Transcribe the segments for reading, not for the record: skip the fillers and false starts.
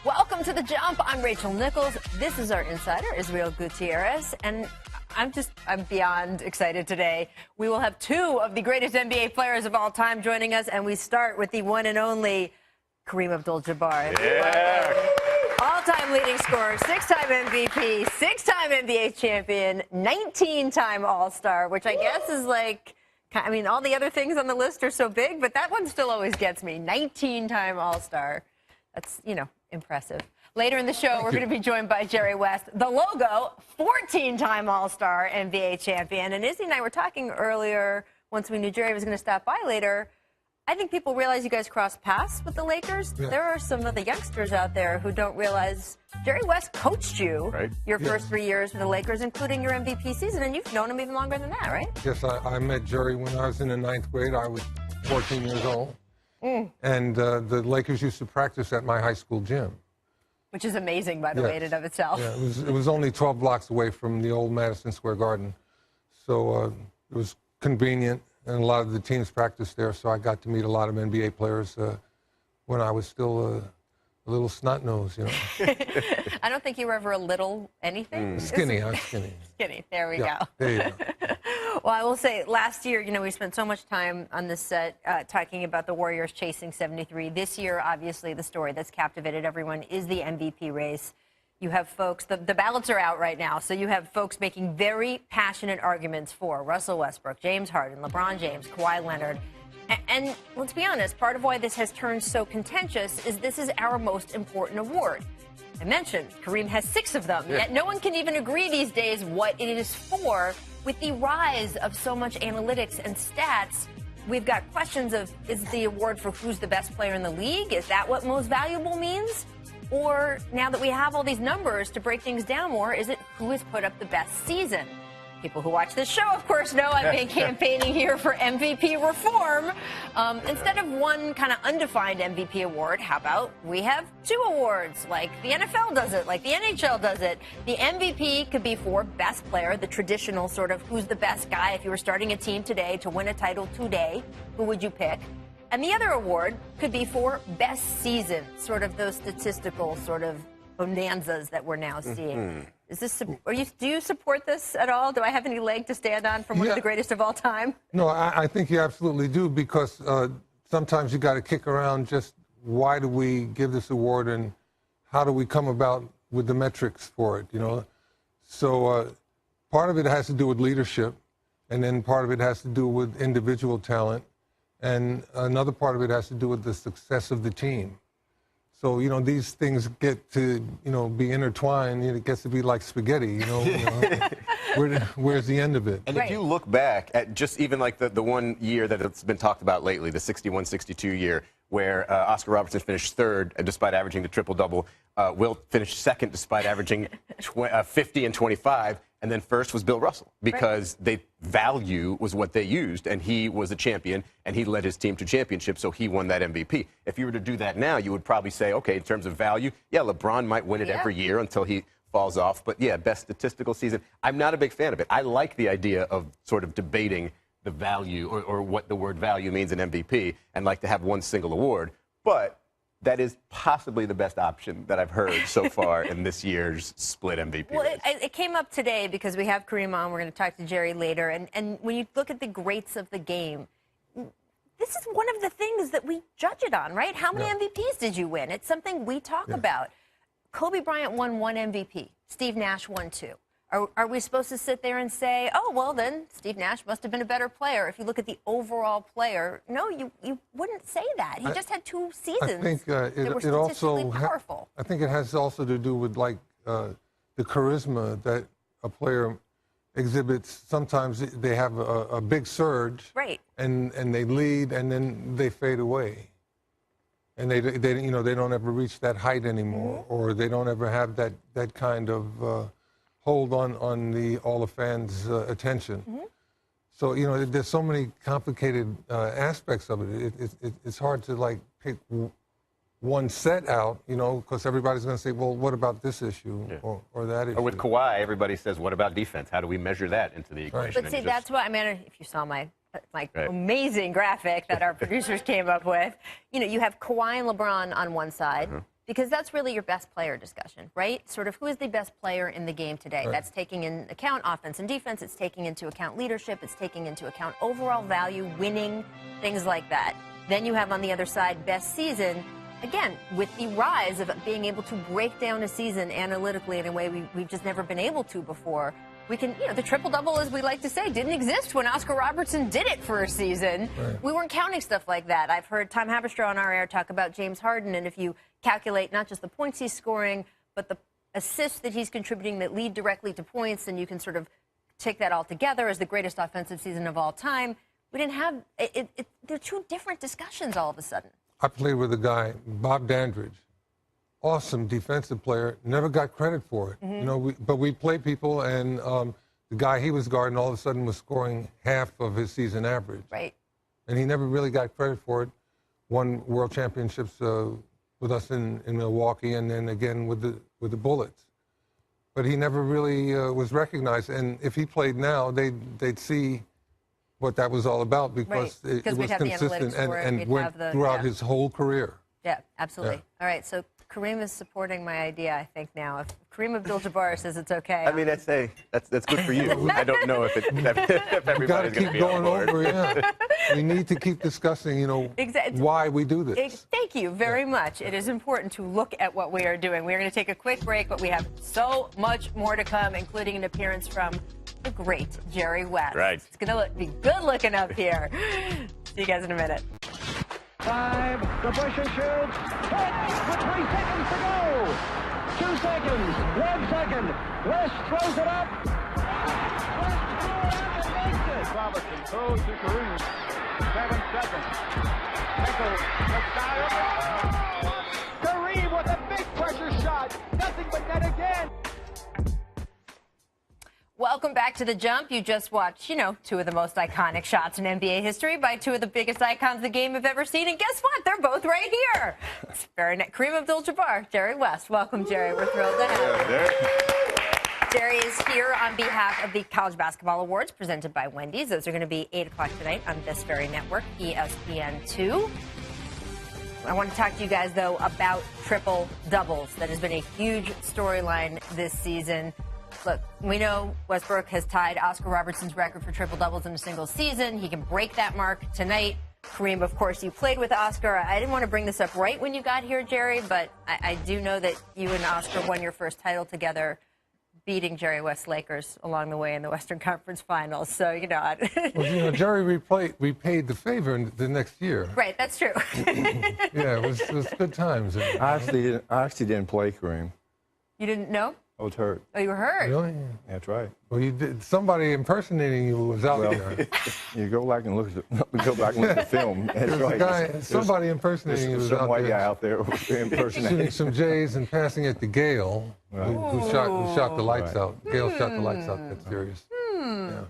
Welcome to The Jump. I'm Rachel Nichols. This is our insider, Israel Gutierrez, and I'm beyond excited today. We will have two of the greatest NBA players of all time joining us, and we start with the one and only Kareem Abdul-Jabbar. Yeah. All-time leading scorer, six-time MVP, six-time NBA champion, 19-time All-Star, which I guess is like, I mean, all the other things on the list are so big, but that one still always gets me. 19-time All-Star. That's, impressive. Later in the show, we're going to be joined by Jerry West, the logo, 14-time All-Star NBA champion. And Izzy and I were talking earlier, once we knew Jerry was going to stop by later. I think people realize you guys crossed paths with the Lakers. Yeah. There are some of the youngsters out there who don't realize Jerry West coached you your first 3 years with the Lakers, including your MVP season, and you've known him even longer than that, right? Yes, I met Jerry when I was in the 9th grade. I was 14 years old. And the Lakers used to practice at my high school gym. Which is amazing, by the way, in and of itself. Yeah, it was only 12 blocks away from the old Madison Square Garden. So it was convenient, and a lot of the teams practiced there, so I got to meet a lot of NBA players when I was still a little snot-nosed, I don't think you were ever a little anything. Skinny, I'm skinny. Skinny, there we go. There you go. Well, I will say, last year, we spent so much time on this set talking about the Warriors chasing 73. This year, obviously, the story that's captivated everyone is the MVP race. You have folks, the ballots are out right now, so you have folks making very passionate arguments for Russell Westbrook, James Harden, LeBron James, Kawhi Leonard. And let's be honest, part of why this has turned so contentious is this is our most important award. I mentioned Kareem has 6 of them, yet no one can even agree these days what it is for. With the rise of so much analytics and stats, we've got questions of, is the award for who's the best player in the league? Is that what most valuable means? Or now that we have all these numbers to break things down more, is it who has put up the best season? People who watch this show, of course, know I've been campaigning here for MVP reform. Instead of one kind of undefined MVP award, how about we have 2 awards, like the NFL does it, like the NHL does it. The MVP could be for best player, the traditional sort of who's the best guy. If you were starting a team today to win a title today, who would you pick? And the other award could be for best season, sort of those statistical sort of bonanzas that we're now seeing. Is this? Do you support this at all? Do I have any leg to stand on from one of the greatest of all time? No, I think you absolutely do, because sometimes you got to kick around just why do we give this award and how do we come about with the metrics for it, So part of it has to do with leadership, and then part of it has to do with individual talent, and another part of it has to do with the success of the team. So, these things get to, be intertwined. It gets to be like spaghetti, Where's the end of it? And if you look back at just even like the one year that it's been talked about lately, the 61-62 year, where Oscar Robertson finished 3rd despite averaging the triple-double. Wilt finished 2nd despite averaging 50 and 25. And then 1st was Bill Russell, because value was what they used, and he was a champion, and he led his team to championship, so he won that MVP. If you were to do that now, you would probably say, okay, in terms of value, LeBron might win it every year until he falls off. But, best statistical season. I'm not a big fan of it. I like the idea of sort of debating the value or what the word value means in MVP, and like to have one single award. But that is possibly the best option that I've heard so far in this year's split MVP. Well, it came up today because we have Kareem on. We're going to talk to Jerry later. And when you look at the greats of the game, this is one of the things that we judge it on, right? How many MVPs did you win? It's something we talk about. Kobe Bryant won 1 MVP. Steve Nash won 2. Are we supposed to sit there and say, oh, well, then Steve Nash must have been a better player? If you look at the overall player, no, you wouldn't say that. He just had 2 seasons I think, that were statistically powerful. I think it has also to do with, like, the charisma that a player exhibits. Sometimes they have a big surge, and they lead, and then they fade away. And they don't ever reach that height anymore, or they don't ever have that kind of hold on all the fans' attention. So, there's so many complicated aspects of it. It's hard to, like, pick one set out, because everybody's going to say, well, what about this issue or that issue? Or with Kawhi, everybody says, what about defense? How do we measure that into the equation? But see, that's what, if you saw my amazing graphic that our producers came up with, you have Kawhi and LeBron on one side, because that's really your best player discussion, right? Sort of who is the best player in the game today. Right. That's taking into account offense and defense. It's taking into account leadership. It's taking into account overall value, winning, things like that. Then you have on the other side best season. Again, with the rise of being able to break down a season analytically in a way we've just never been able to before. We can, the triple-double, as we like to say, didn't exist when Oscar Robertson did it for a season. Right. We weren't counting stuff like that. I've heard Tom Haberstroh on our air talk about James Harden, and if you calculate not just the points he's scoring, but the assists that he's contributing that lead directly to points, and you can sort of take that all together as the greatest offensive season of all time. We didn't have it. They're two different discussions all of a sudden. I played with a guy, Bob Dandridge. Awesome defensive player, never got credit for it. Mm-hmm. But we played people, and the guy he was guarding all of a sudden was scoring half of his season average. Right. And he never really got credit for it. Won world championships with us in Milwaukee, and then again with the Bullets. But he never really was recognized. And if he played now, they'd see what that was all about, because it was consistent and went throughout his whole career. Yeah, absolutely. Yeah. All right, so Kareem is supporting my idea, I think, now. If Kareem Abdul-Jabbar says it's okay. I mean, that's good for you. I don't know if everybody's going to be on board. Over, yeah. We need to keep discussing, why we do this. Thank you very much. It is important to look at what we are doing. We're going to take a quick break, but we have so much more to come, including an appearance from the great Jerry West. Right. It's going to be good looking up here. See you guys in a minute. 5, the Busher shoots, hit, with 3 seconds to go. 2 seconds, 1 second, West throws it up. West throws it and makes it. Robertson throws to Kareem, 7 seconds. Michael, the sky. Kareem with a big pressure shot, nothing but net again. Welcome back to The Jump. You just watched, two of the most iconic shots in NBA history by two of the biggest icons the game have ever seen. And guess what? They're both right here. It's very nice. Kareem Abdul-Jabbar, Jerry West. Welcome, Jerry. We're thrilled to have you. Jerry is here on behalf of the College Basketball Awards presented by Wendy's. Those are going to be 8 o'clock tonight on this very network, ESPN2. I want to talk to you guys, though, about triple doubles. That has been a huge storyline this season. Look, we know Westbrook has tied Oscar Robertson's record for triple-doubles in a single season. He can break that mark tonight. Kareem, of course, you played with Oscar. I didn't want to bring this up right when you got here, Jerry, but I do know that you and Oscar won your first title together, beating Jerry West's Lakers along the way in the Western Conference Finals. So, Well, Jerry repaid the favor the next year. Right, that's true. Yeah, it was good times. I actually didn't play Kareem. You didn't know? I was hurt. Oh, you were hurt? Really? That's right. Well, you did. Somebody impersonating you was out there. You go back and look at the film. That's right. Somebody impersonating you was some out white there. guy out there impersonating. Shooting some J's and passing it to Gail, who shot the lights out. Gail shot the lights out that series. Yeah.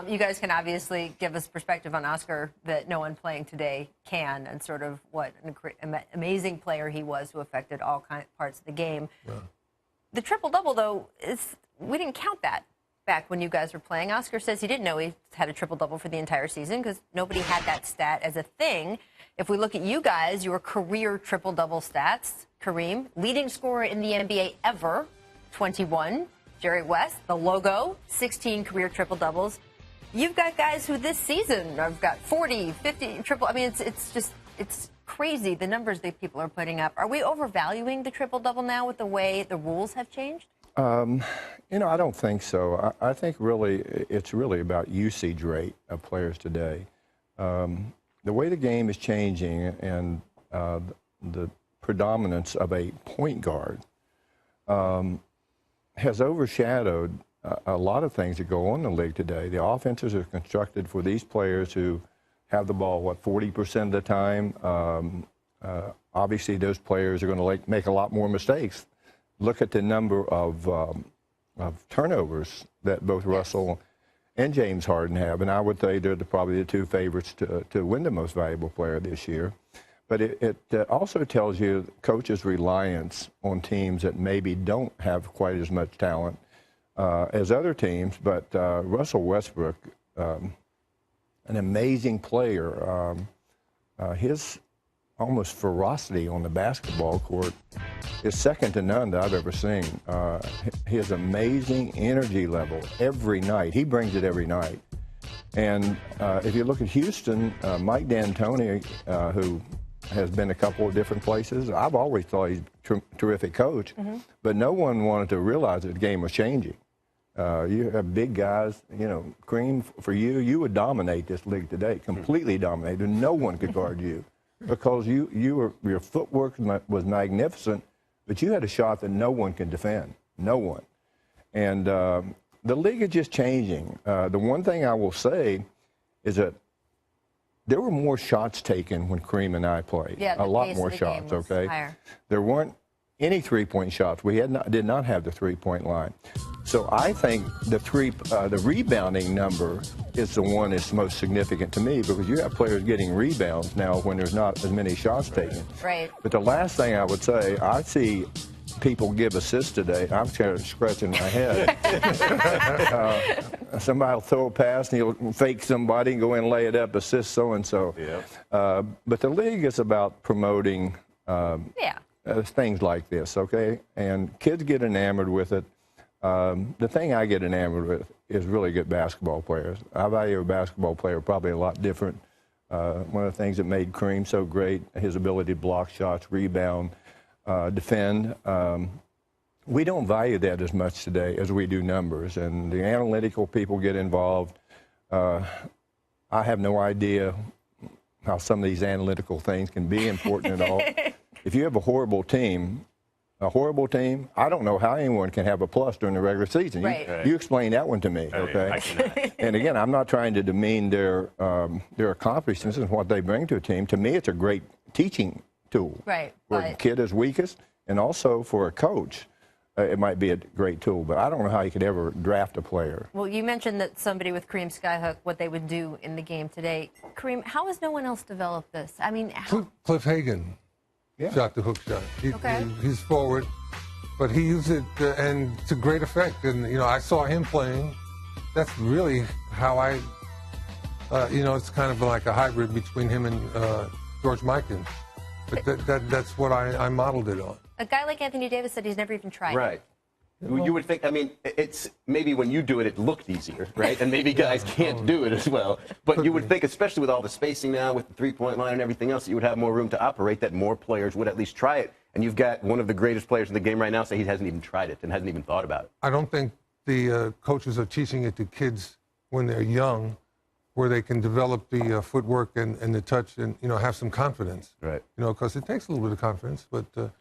You guys can obviously give us perspective on Oscar that no one playing today can, and sort of what an amazing player he was who affected all parts of the game. Yeah. The triple-double, though, we didn't count that back when you guys were playing. Oscar says he didn't know he had a triple-double for the entire season because nobody had that stat as a thing. If we look at you guys, your career triple-double stats, Kareem, leading scorer in the NBA ever, 21. Jerry West, the logo, 16 career triple-doubles. You've got guys who this season have got 40, 50 triple. I mean, it's crazy, the numbers that people are putting up. Are we overvaluing the triple-double now with the way the rules have changed? I don't think so. I think really it's really about usage rate of players today. The way the game is changing and the predominance of a point guard has overshadowed a lot of things that go on in the league today. The offenses are constructed for these players who have the ball, 40% of the time. Obviously, those players are going to make a lot more mistakes. Look at the number of turnovers that both Russell and James Harden have, and I would say they're probably the two favorites to win the most valuable player this year. But it also tells you coaches' reliance on teams that maybe don't have quite as much talent as other teams. But Russell Westbrook, an amazing player. His almost ferocity on the basketball court is second to none that I've ever seen. His amazing energy level every night. He brings it every night. And if you look at Houston, Mike D'Antoni, who has been a couple of different places, I've always thought he's a terrific coach, but no one wanted to realize that the game was changing. You have big guys, you know, Kareem, for you would dominate this league today, completely dominate, and no one could guard you because your footwork was magnificent, but you had a shot that no one could defend, no one. And the league is just changing. The one thing I will say is that there were more shots taken when Kareem and I played. Yeah, a lot more shots, okay? Higher. There weren't any three-point shots. We did not have the three-point line. So I think the rebounding number is the one that's most significant to me because you have players getting rebounds now when there's not as many shots taken. Right. But the last thing I would say, I see people give assists today. I'm kind of scratching my head. Somebody will throw a pass and he'll fake somebody and go in and lay it up, assist so-and-so. Yeah. But the league is about promoting things like this, okay? And kids get enamored with it. The thing I get enamored with is really good basketball players. I value a basketball player probably a lot different. One of the things that made Kareem so great, his ability to block shots, rebound, defend. We don't value that as much today as we do numbers, and the analytical people get involved. I have no idea how some of these analytical things can be important at all. If you have a horrible team, I don't know how anyone can have a plus during the regular season. Right. You explain that one to me, okay? I cannot. And again, I'm not trying to demean their accomplishments and what they bring to a team. To me, it's a great teaching tool. Right. Where the kid is weakest, and also for a coach, it might be a great tool. But I don't know how you could ever draft a player. Well, you mentioned that somebody with Kareem Skyhook, what they would do in the game today. Kareem, how has no one else developed this? I mean, Cliff Hagan shot the hook shot. He's forward, but he used it and to great effect. And you know, I saw him playing. That's really how I, it's kind of like a hybrid between him and George Mikan. But that's what I modeled it on. A guy like Anthony Davis said he's never even tried. Right. You would think, I mean, it's maybe when you do it, it looked easier, right? And maybe guys can't do it as well. But you would think, especially with all the spacing now, with the three-point line and everything else, you would have more room to operate, that more players would at least try it. And you've got one of the greatest players in the game right now say he hasn't even tried it and hasn't even thought about it. I don't think the coaches are teaching it to kids when they're young, where they can develop the footwork and the touch and, have some confidence. Right. Because it takes a little bit of confidence, but go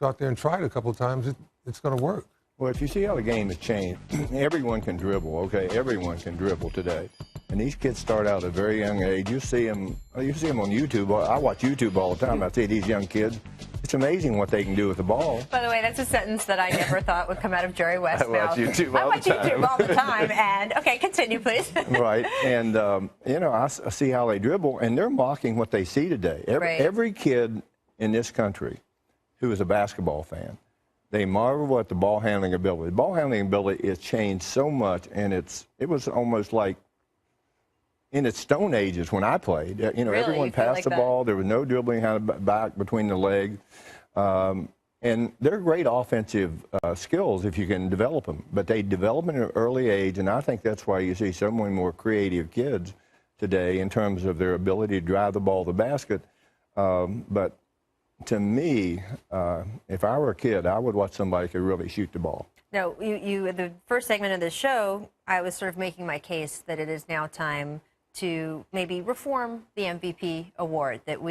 out there and try it a couple of times, it's going to work. Well, if you see how the game has changed, everyone can dribble, okay? Everyone can dribble today. And these kids start out at a very young age. You see them on YouTube. I watch YouTube all the time. I see these young kids. It's amazing what they can do with the ball. By the way, that's a sentence that I never thought would come out of Jerry West's mouth. I watch YouTube all the time. And, okay, continue, please. Right. And, I see how they dribble, and they're mocking what they see today. Every kid in this country who is a basketball fan, they marvel at the ball handling ability. The ball handling ability has changed so much, and it was almost like in its stone ages when I played. Really? Everyone passed the ball. There was no dribbling back between the legs. And they're great offensive skills if you can develop them. But they develop at an early age, and I think that's why you see so many more creative kids today in terms of their ability to drive the ball to the basket. But to me, if I were a kid, I would watch somebody who could really shoot the ball. No, you the first segment of this show, I was sort of making my case that it is now time to maybe reform the MVP award, that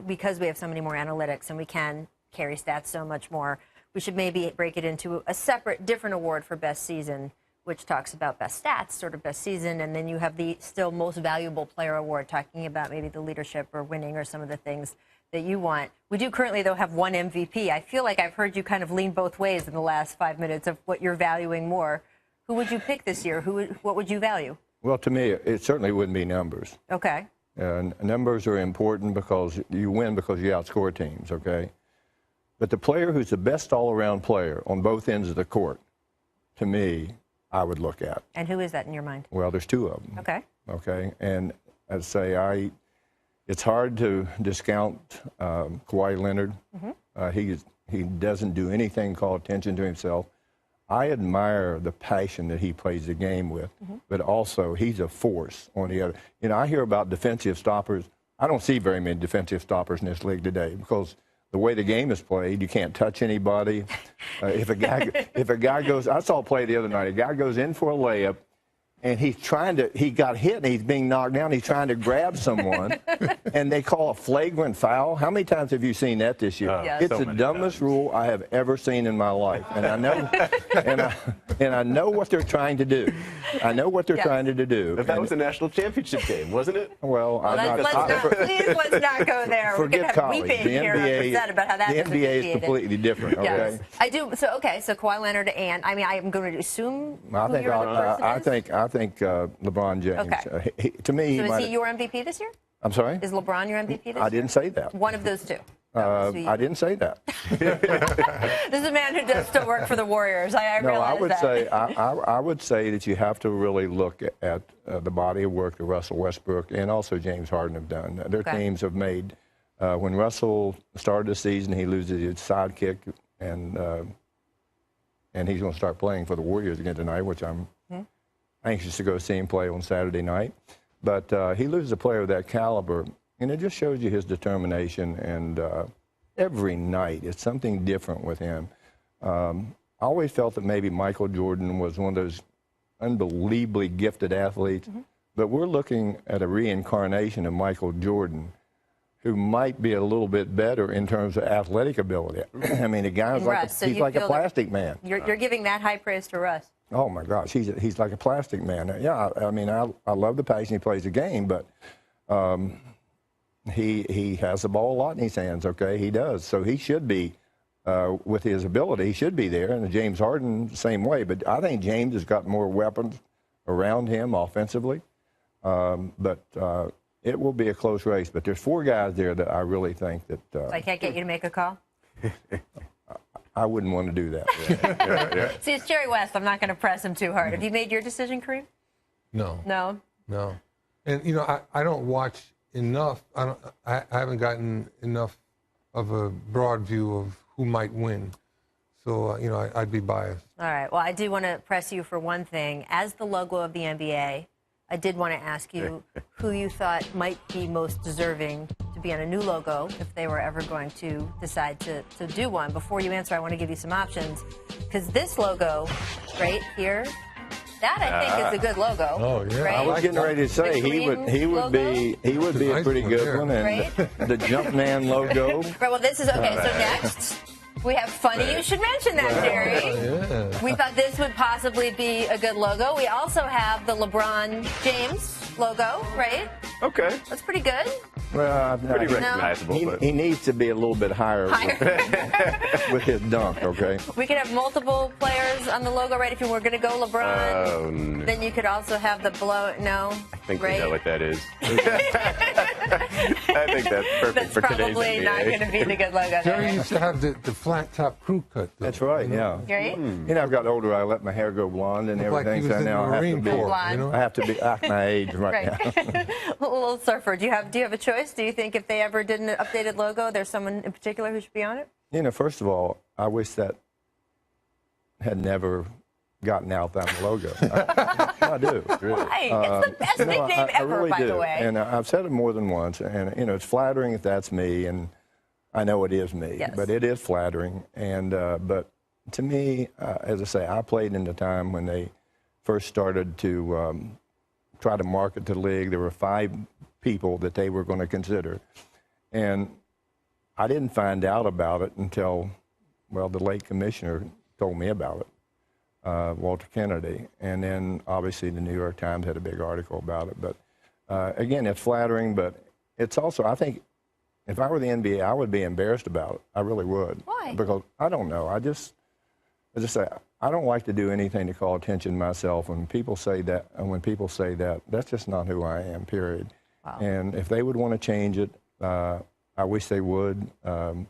because we have so many more analytics and we can carry stats so much more, we should maybe break it into a separate, different award for best season, which talks about best stats, sort of best season, and then you have the still most valuable player award talking about maybe the leadership or winning or some of the things that you want. We do currently, though, have one MVP. I feel like I've heard you kind of lean both ways in the last 5 minutes of what you're valuing more. Who would you pick this year? What would you value? Well, to me, it certainly wouldn't be numbers. Okay. Numbers are important because you win because you outscore teams, okay? But the player who's the best all-around player on both ends of the court, to me, I would look at. And who is that in your mind? Well, there's two of them. Okay. Okay, and I'd say it's hard to discount Kawhi Leonard. He doesn't do anything call attention to himself. I admire the passion that he plays the game with, but also he's a force on the other. You know, I hear about defensive stoppers. I don't see very many defensive stoppers in this league today because the way the game is played, you can't touch anybody. If a guy goes, I saw a play the other night. A guy goes in for a layup, and he got hit and he's being knocked down. He's trying to grab someone, and they call a flagrant foul. How many times have you seen that this year? It's the dumbest rule I have ever seen in my life. And I know, and I know what they're trying to do. I know what they're trying to do. But that was a national championship game, wasn't it? Well, let's not go there. We're going to have weeping here on about how that the NBA is completely different. Okay. Yes. I do. So Kawhi Leonard and I'm going to assume. I think LeBron James. Okay. To me, so is he your MVP this year? I'm sorry? Is LeBron your MVP this year? I didn't say that. One of those two. I didn't say that. This is a man who does still work for the Warriors. I realize I would say that you have to really look at the body of work that Russell Westbrook and also James Harden have done. Their teams have made. When Russell started the season, he loses his sidekick, and he's going to start playing for the Warriors again tonight, which I'm anxious to go see him play on Saturday night. But he loses a player of that caliber, and it just shows you his determination. And every night, it's something different with him. I always felt that maybe Michael Jordan was one of those unbelievably gifted athletes, but we're looking at a reincarnation of Michael Jordan, who might be a little bit better in terms of athletic ability. I mean, the guy's he's like a plastic man. You're giving that high praise to Russ. Oh my gosh, he's like a plastic man. Yeah, I mean, I love the passion he plays the game, but he has the ball a lot in his hands. Okay, he does. So he should be, with his ability, he should be there. And James Harden, same way. But I think James has got more weapons around him offensively. But it will be a close race. But there's 4 guys there that I really think that. So I can't get you to make a call? I wouldn't want to do that. See, it's Jerry West. I'm not going to press him too hard. Have you made your decision, Kareem? No. No? No. And, you know, I don't watch enough. I haven't gotten enough of a broad view of who might win. So, you know, I'd be biased. All right. Well, I do want to press you for one thing. As the logo of the NBA, I did want to ask you who you thought might be most deserving to be on a new logo if they were ever going to decide to do one. Before you answer, I want to give you some options, because this logo right here, that I think is a good logo. Oh yeah. Right? I was getting ready to say he would be a pretty good one, and right? the Jumpman logo. Right. Well, this is okay. So next. We have funny. You should mention that, Jerry. Yeah. We thought this would possibly be a good logo. We also have the LeBron James logo, right? Okay. That's pretty good. Well, Pretty recognizable. he needs to be a little bit higher. With his dunk, okay? We could have multiple players on the logo, right? If you were going to go LeBron, then you could also have the blow. No, I think right? we know what that is. I think that's perfect for today's probably NBA. not going to be the good logo. Jerry used to have the flat top crew cut. Though. That's right, yeah. Right? You know, I've got older. I let my hair go blonde and Looked everything. like he was So in now the Marine Corps, Blonde. you know? I have to be act my age right now. A little surfer. Do you have a choice? Do you think if they ever did an updated logo, there's someone in particular who should be on it? You know, first of all, I wish that had never gotten out that logo. I do. Really. Right. It's the best nickname I ever, really by do. the way. And I've said it more than once. And, you know, it's flattering if that's me. And I know it is me. Yes. But it is flattering. And but to me, as I say, I played in the time when they first started to try to market the league. There were 5 people that they were going to consider. And I didn't find out about it until, well, the late commissioner told me about it, Walter Kennedy. And then, obviously, the New York Times had a big article about it. But, again, it's flattering, but it's also, I think, if I were the NBA, I would be embarrassed about it. I really would. Why? Because, I don't know. I just say, I don't like to do anything to call attention to myself. When people say that, that's just not who I am, period. Wow. And if they would want to change it, I wish they would. In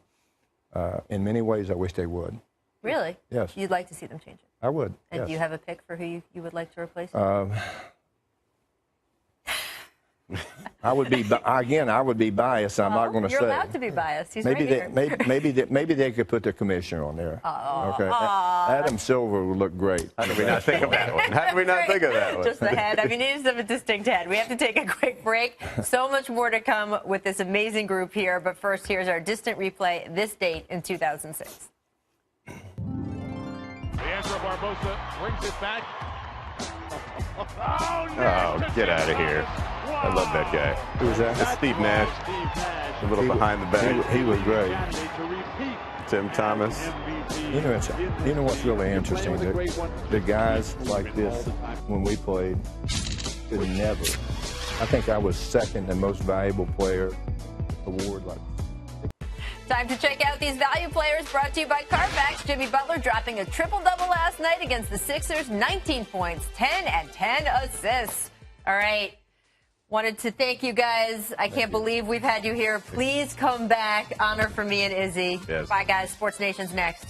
many ways, I wish they would. Really? Yes. You'd like to see them change it? I would. And yes. do you have a pick for who you would like to replace it? I would be biased. I'm not going to say. You're allowed to be biased. He's maybe right they, maybe they could put the commissioner on there. Okay. Adam Silver would look great. How did we not think of that one? How did we not think of that one? Just the head. I mean, he does have a distinct head. We have to take a quick break. So much more to come with this amazing group here. But first, here's our distant replay. This date in 2006. Leandro Barbosa brings it back. Oh, get out of here. I love that guy. Who's that? It's Steve Nash. A little behind the back. He was great. Tim Thomas. You know what's really interesting? The guys like this, when we played, could never. I think I was second and most valuable player award. Time to check out these value players brought to you by Carfax. Jimmy Butler dropping a triple-double last night against the Sixers. 19 points, 10 and 10 assists. All right. Wanted to thank you guys. I can't believe we've had you here. Please come back. Honor for me and Izzy. Yes. Bye, guys. Sports Nation's next.